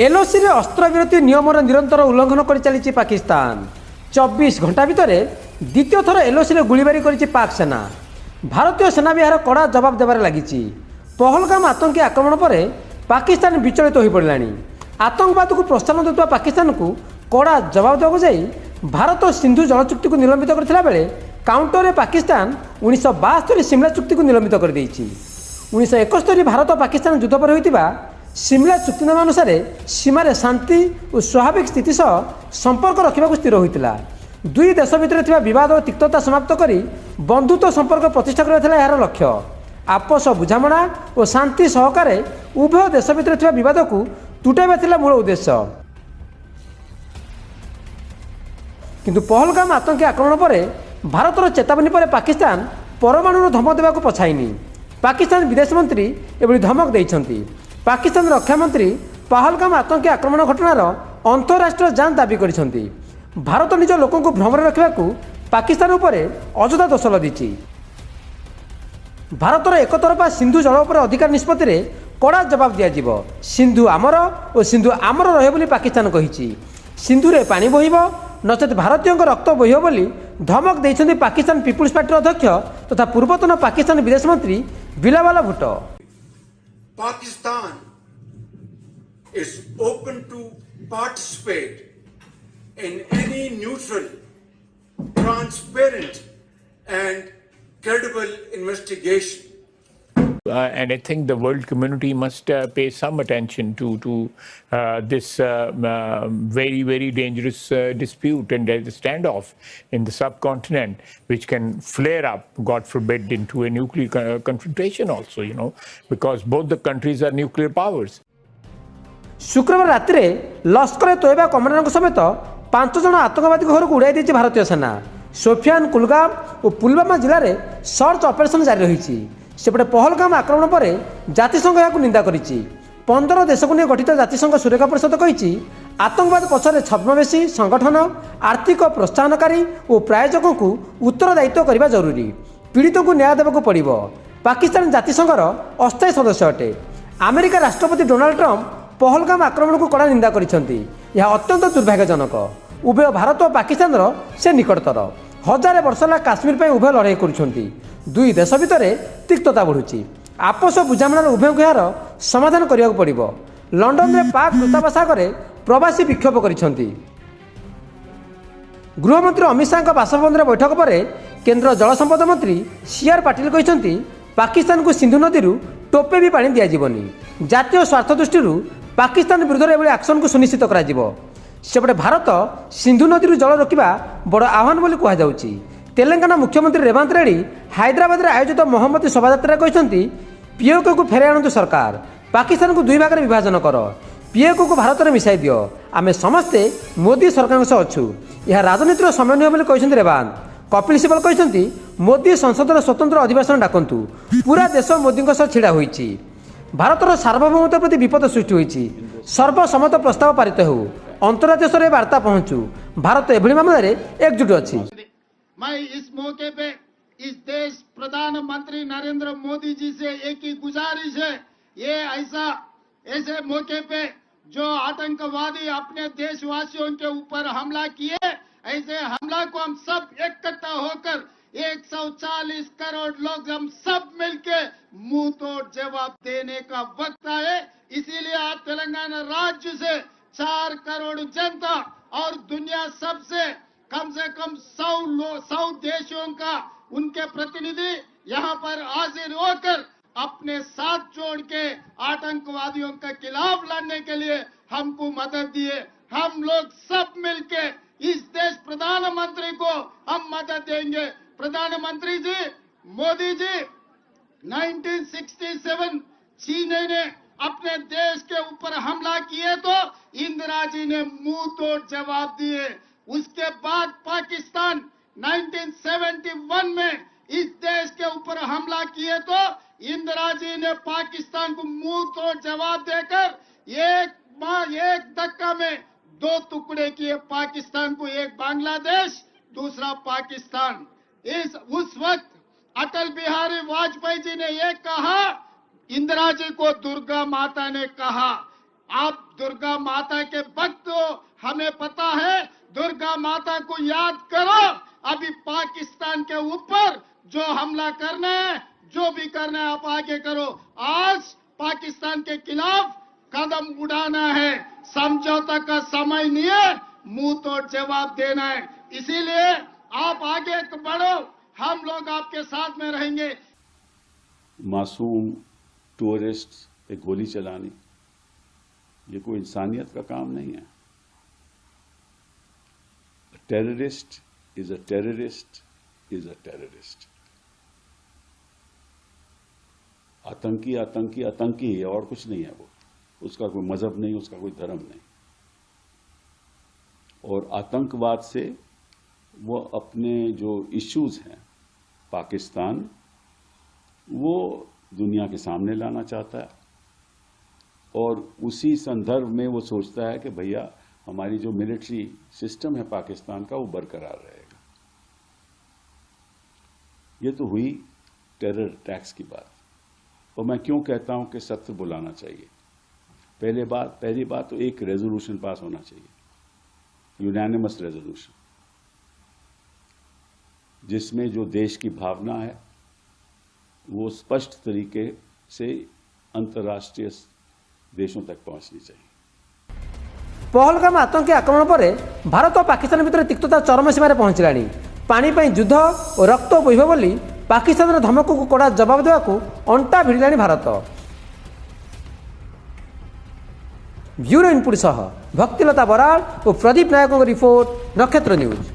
LOC रे अस्त्रविरति नियमर निरंतर उल्लंघन कर चली पाकिस्तान। 24 घंटा भितर द्वितीय थर एलओसी रे गुलीबारी करिछि पाक सेना। भारतीय सेना भी यार कड़ा जवाब देवार लगी। पहलगाम आतंकी आक्रमण पर पाकिस्तान विचलित हो पड़ानी। आतंकवाद को प्रोत्साहन देता पाकिस्तान को कड़ा जवाब देवाक जाई भारत सिंधु जल चुक्ति को निलंबित करथिला बेले काउंटर में पाकिस्तान 1972 शिमला चुक्ति को निलंबित कर देइछि। 1971 भारत पाकिस्तान युद्ध पर होइतिबा शिमला चुक्तिनामा अनुसार सीमार शांति और स्वाभाविक स्थिति सह संपर्क रखा स्थिर होता। दुई देश भितर थिबा विवाद और तिक्तता समाप्त करी बंधुत्व संपर्क प्रतिष्ठा करबा यार लक्ष्य। आपस बुझामणा और शांति सहकार उभय देश भितर थिबा विवाद को तुटाइबा थिला मूल उद्देश्य। किंतु पहलगाम आतंकी आक्रमण पर भारतर चेतावनी पर पाकिस्तान परमाणु धमक देवाक पछाइनी। पाकिस्तान विदेश मंत्री एभली धमक देइछंती। पाकिस्तान रक्षा मंत्री पहलगाम आतंकी आक्रमण घटनार अंतरराष्ट्रीय जांच दाबी करिसेंती। भारत निज लोक भ्रमर रखा पाकिस्तान उपर अଯଥା दोष लदिछि। भारतर एकतरफा सिंधु जल उपर अधिकार निष्पत्ति रे कड़ा जवाब दिया। सिंधु आमर और सिंधु आमर रहे बोली पाकिस्तान कहिछि। सिंधु रे पानी बहिब नचेत भारतीय रक्त बहिब बोली धमक देइछंती पाकिस्तान पीपुल्स पार्टी अध्यक्ष तथा पूर्वतन पाकिस्तान विदेश मंत्री Bilawal Bhutto. Pakistan is open to participate in any neutral, transparent and credible investigation. And I think the world community must pay some attention to this very dangerous dispute and the standoff in the subcontinent, which can flare up, God forbid, into a nuclear confrontation also, because both the countries are nuclear powers. शुक्रवार राति में लश्कर Taiba commander समेत 5 जन आतंकवादी घर को उड़ाई दी भारतीय सेना। सोफियान, कुलगाम और पुलवामा जिले में सर्च ऑपरेशन जारी रही। सेपटे पहलगाम आक्रमण पर जातिसंघ यह निंदा करिछि। 15 देश को गठित जातिसंघ सुरक्षा परिषद कहिछि आतंकवाद पछरे छद्मवेशी संगठन, आर्थिक प्रोत्साहनकारी और प्रायोजकों को उत्तरदायित्व करने जरूरी। पीड़ितों को न्याय देवाक पड़िबो। पाकिस्तान जातिसंघर अस्थायी सदस्य अटे। अमेरिका राष्ट्रपति डोनाल्ड ट्रंप पहलगाम आक्रमण को कड़ा निंदा करिसेंती। यह अत्यंत दुर्भाग्यजनक। उभय भारत और पाकिस्तान से निकटतर। हजार वर्ष है काश्मीर पर उभय लड़ाई करुछंती। दुई देश भितर तिक्तता बढ़ुची। आपस बुझामणार उभय को यार समाधान करने को पड़िबो। लंडन में पाक दूतावास आगे प्रवासी विक्षोभ करिसेंती। गृहमंत्री अमित शाह बासभवन बैठक पर केंद्र जलसंपद मंत्री सीआर पाटिल कहते पाकिस्तान को सिंधु नदी टोपे भी पानी दिजावनी। जातीय स्वार्थ दृष्टि पाकिस्तान विरुद्ध एभली एक्शन को सुनिश्चित करा। सेपटे भारत सिंधु नदी जल रोकवा बड़ आह्वान बोली कहुछि। तेलंगाना मुख्यमंत्री रेवंत रेड्डी हैदराबाद आयोजित मोहम्मती शोभायात्रा कहते पीओके को फेरे आणतु सरकार। पाकिस्तान को दुई भाग में विभाजन कर। पीओके को भारत में मिसाई दियो। आमे समस्ते मोदी सरकार सह अच्छु। यह राजनीतिर समय नुहे बोली कहते रेवंत। कपिल सिब्बल कहते मोदी संसद स्वतंत्र अधिवेशन डाकंतु। पूरा देश मोदी सह छिड़ा होइछि। भारतर सार्वभौमत्व प्रति विपद सृष्टि होइछि। सर्वसम्मत प्रस्ताव पारित हो। अंतर्राज्य स्तर वार्ता पहुंचू। भारत एभली मामले एकजुट अछि। मैं इस मौके पे इस देश प्रधानमंत्री नरेंद्र मोदी जी से एक ही गुजारिश है, ये ऐसे मौके पे जो आतंकवादी अपने देशवासियों के ऊपर हमला किए, ऐसे हमला को हम सब इकट्ठा होकर 140 करोड़ लोग हम सब मिलके मुंह तोड़ जवाब देने का वक्त आए। इसीलिए आज तेलंगाना राज्य से 4 करोड़ जनता और दुनिया सबसे कम 100 देशों का उनके प्रतिनिधि यहाँ पर हाजिर होकर अपने साथ जोड़ के आतंकवादियों के खिलाफ लड़ने के लिए हमको मदद दिए। हम लोग सब मिलके इस देश प्रधानमंत्री को हम मदद देंगे। प्रधानमंत्री जी, मोदी जी, 1967 चीन ने अपने देश के ऊपर हमला किए तो इंदिरा जी ने मुंह तोड़ जवाब दिए। उसके बाद पाकिस्तान 1971 में इस देश के ऊपर हमला किए तो इंदिरा जी ने पाकिस्तान को मुंह तोड़ जवाब देकर एक धक्का में 2 टुकड़े किए पाकिस्तान को, एक बांग्लादेश, दूसरा पाकिस्तान। उस वक्त अटल बिहारी वाजपेयी जी ने ये कहा, इंदिरा जी को दुर्गा माता ने कहा आप दुर्गा माता के भक्त हो, हमें पता है। दुर्गा माता को याद करो। अभी पाकिस्तान के ऊपर जो हमला करना है, जो भी करना है, आप आगे करो। आज पाकिस्तान के खिलाफ कदम उठाना है। समझौता का समय नहीं है, मुंह तोड़ जवाब देना है। इसीलिए आप आगे बढ़ो, हम लोग आपके साथ में रहेंगे। मासूम टूरिस्ट पे गोली चलानी, ये कोई इंसानियत का काम नहीं है। Terrorist is a terrorist is a terrorist. आतंकी आतंकी आतंकी है, और कुछ नहीं है। वो उसका कोई मजहब नहीं, उसका कोई धर्म नहीं। और आतंकवाद से वो अपने जो इश्यूज हैं पाकिस्तान, वो दुनिया के सामने लाना चाहता है। और उसी संदर्भ में वो सोचता है कि भैया हमारी जो मिलिट्री सिस्टम है पाकिस्तान का, वो बरकरार रहेगा। ये तो हुई टेरर अटैक्स की बात। और मैं क्यों कहता हूं कि सत्र बुलाना चाहिए। पहली बात तो एक रेजोल्यूशन पास होना चाहिए, यूनानिमस रेजोल्यूशन, जिसमें जो देश की भावना है वो स्पष्ट तरीके से अंतर्राष्ट्रीय देशों तक पहुंचनी चाहिए। पहलगाम आतंकी आक्रमण पर भारत और पाकिस्तान भितर तिक्तता चरम सीमार पहुंचलानी। पानी पर युद्ध और रक्त बोहिब बोली पाकिस्तान धमक को कड़ा जवाब देवाक अंटा भिड़िलानी भारत। ब्यूरो इनपुट सह भक्तिलता बराड़ और प्रदीप नायकों रिपोर्ट, नक्षत्र न्यूज।